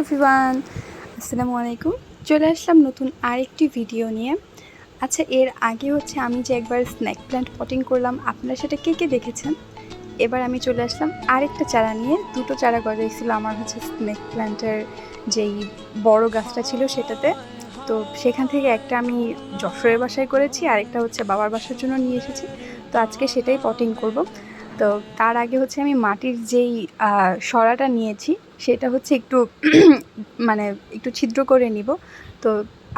Everyone, আসসালামু আলাইকুম। চলে আসলাম নতুন আরেকটি ভিডিও নিয়ে। আচ্ছা, এর আগে হচ্ছে আমি যে একবার স্নেক প্ল্যান্ট পটিং করলাম, আপনারা সেটা কে কে দেখেছেন? এবার আমি চলে আসলাম আরেকটা চারা নিয়ে। দুটো চারা গজাইছিল আমার হচ্ছে স্নেক প্ল্যান্টের যেই বড় গাছটা ছিল সেটাতে। তো সেখান থেকে একটা আমি যশোরের বাসায় করেছি, আরেকটা হচ্ছে বাবার বাসার জন্য নিয়ে এসেছি। তো আজকে সেটাই পটিং করব। তো তার আগে হচ্ছে আমি মাটির যেই সরাটা নিয়েছি সেটা হচ্ছে একটু মানে একটু ছিদ্র করে নিব। তো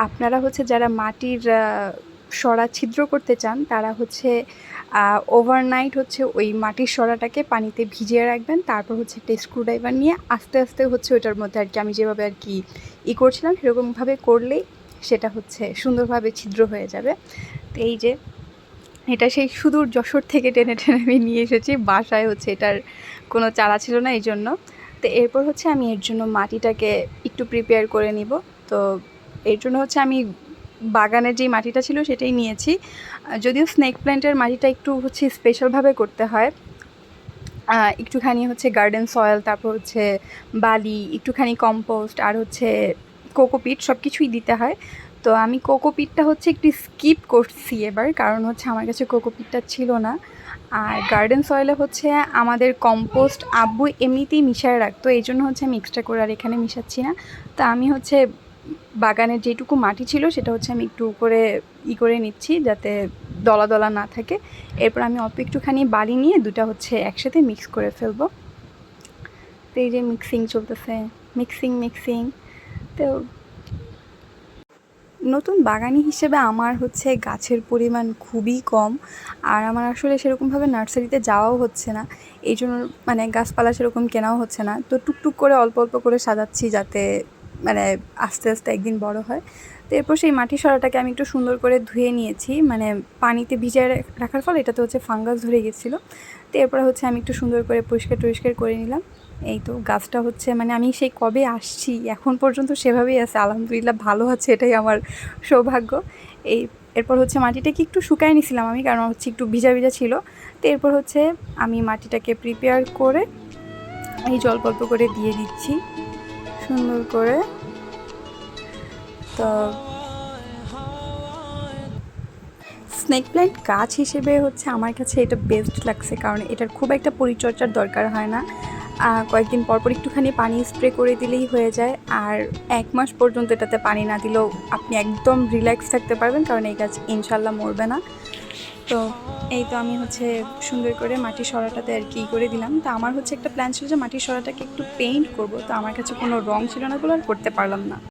আপনারা হচ্ছে যারা মাটির সরা ছিদ্র করতে চান তারা হচ্ছে ওভারনাইট হচ্ছে ওই মাটির সরাটাকে পানিতে ভিজিয়ে রাখবেন। তারপর হচ্ছে একটা স্ক্রুড্রাইভার নিয়ে আস্তে আস্তে হচ্ছে ওটার মধ্যে আর কি আমি যেভাবে আর কি করছিলাম সেরকমভাবে করলেই সেটা হচ্ছে সুন্দরভাবে ছিদ্র হয়ে যাবে। তো এই যে এটা সেই সুদূর যশোর থেকে টেনে টেনে আমি নিয়ে এসেছি বাসায়, হচ্ছে এটার কোনো চারা ছিল না এই জন্য। তো এরপর হচ্ছে আমি এর জন্য মাটিটাকে একটু প্রিপেয়ার করে নিব। তো এর জন্য হচ্ছে আমি বাগানের যেই মাটিটা ছিল সেটাই নিয়েছি। যদিও স্নেক প্ল্যান্টের মাটিটা একটু হচ্ছে স্পেশালভাবে করতে হয়, একটুখানি হচ্ছে গার্ডেন সয়েল, তারপর হচ্ছে বালি, একটুখানি কম্পোস্ট আর হচ্ছে কোকোপিট সব কিছুই দিতে হয়। তো আমি কোকোপিটটা হচ্ছে একটু স্কিপ করছি এবার, কারণ হচ্ছে আমার কাছে কোকোপিটটা ছিল না। আর গার্ডেন সয়েলে হচ্ছে আমাদের কম্পোস্ট আব্বু এমনিতেই মিশিয়ে রাখতো, এই জন্য হচ্ছে আমি এক্সট্রা করে আর এখানে মিশাচ্ছি না। তো আমি হচ্ছে বাগানের যেটুকু মাটি ছিল সেটা হচ্ছে আমি একটু করে করে নিচ্ছি যাতে দলা দলা না থাকে। এরপর আমি অল্প একটুখানি বালি নিয়ে দুটা হচ্ছে একসাথে মিক্স করে ফেলবো। তো এই যে মিক্সিং চলতেছে, মিক্সিং। তো নতুন বাগানি হিসেবে আমার হচ্ছে গাছের পরিমাণ খুবই কম, আর আমার আসলে সেরকমভাবে নার্সারিতে যাওয়াও হচ্ছে না, এই জন্য মানে গাছপালা সেরকম কেনাও হচ্ছে না। তো টুকটুক করে অল্প অল্প করে সাজাচ্ছি যাতে মানে আস্তে আস্তে একদিন বড় হয়। তো এরপর সেই মাটি সরাটাকে আমি একটু সুন্দর করে ধুয়ে নিয়েছি, মানে পানিতে ভিজিয়ে রাখার ফলে এটাতে হচ্ছে ফাঙ্গাস ধরে গেছিলো। তো এরপরে হচ্ছে আমি একটু সুন্দর করে পরিষ্কার করে নিলাম। এই তো গাছটা হচ্ছে মানে আমি সেই কবে আসছি এখন পর্যন্ত সেভাবেই আছে, আলহামদুলিল্লাহ ভালো আছে, এটাই আমার সৌভাগ্য। এরপর হচ্ছে মাটিটাকে একটু শুকায় নিছিলাম আমি, কারণ হচ্ছে একটু ভিজা ভিজা ছিল। তো এরপর হচ্ছে আমি মাটিটাকে প্রিপেয়ার করে এই জল অল্প করে দিয়ে দিচ্ছি সুন্দর করে। তো স্নেক প্ল্যান্ট গাছ হিসেবে হচ্ছে আমার কাছে এটা বেস্ট লাগছে, কারণ এটার খুব একটা পরিচর্যার দরকার হয় না। কয়েকদিন পরপর একটুখানি পানি স্প্রে করে দিলেই হয়ে যায়, আর 1 মাস পর্যন্ত এটাতে পানি না দিলেও আপনি একদম রিল্যাক্স থাকতে পারবেন, কারণ এই গাছ ইনশাল্লাহ মরবে না। তো এই তো আমি হচ্ছে সুন্দর করে মাটির সরাটাতে আর কি করে দিলাম। তো আমার হচ্ছে একটা প্ল্যান ছিল যে মাটির সরাটাকে একটু পেইন্ট করব, তো আমার কাছে কোনো রং ছিল না বলে আর করতে পারলাম না।